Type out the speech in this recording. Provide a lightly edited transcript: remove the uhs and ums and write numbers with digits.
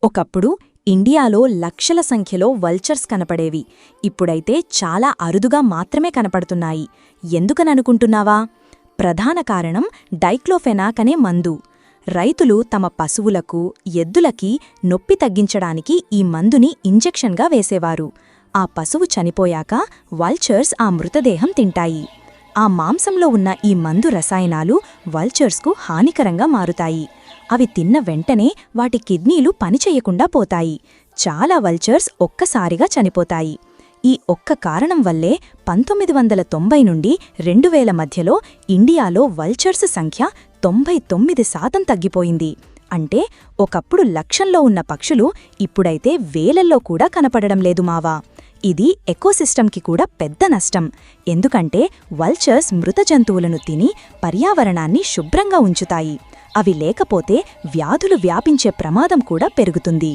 ఒకప్పుడు ఇండియాలో లక్షల సంఖ్యలో వల్చర్స్ కనపడేవి. ఇప్పుడైతే చాలా అరుదుగా మాత్రమే కనపడుతున్నాయి. ఎందుకననుకుంటున్నావా? ప్రధాన కారణం డైక్లోఫెనాక్ అనే మందు. రైతులు తమ పశువులకు, ఎద్దులకి నొప్పి తగ్గించడానికి ఈ మందుని ఇంజెక్షన్గా వేసేవారు. ఆ పశువు చనిపోయాక వల్చర్స్ ఆ మృతదేహం తింటాయి. ఆ మాంసంలో ఉన్న ఈ మందు రసాయనాలు వల్చర్స్కు హానికరంగా మారుతాయి. అవి తిన్న వెంటనే వాటి కిడ్నీలు పనిచెయ్యకుండా పోతాయి. చాలా వల్చర్స్ ఒక్కసారిగా చనిపోతాయి. ఈ ఒక్క కారణం వల్లే 1990 నుండి 2000 మధ్యలో ఇండియాలో వల్చర్స్ సంఖ్య 99% తగ్గిపోయింది. అంటే ఒకప్పుడు లక్షల్లో ఉన్న పక్షులు ఇప్పుడైతే వేలల్లో కూడా కనపడడం లేదు మావా. ఇది ఎకోసిస్టమ్కి కూడా పెద్ద నష్టం. ఎందుకంటే వల్చర్స్ మృత జంతువులను తిని పర్యావరణాన్ని శుభ్రంగా ఉంచుతాయి. అవి లేకపోతే వ్యాధులు వ్యాపించే ప్రమాదం కూడా పెరుగుతుంది.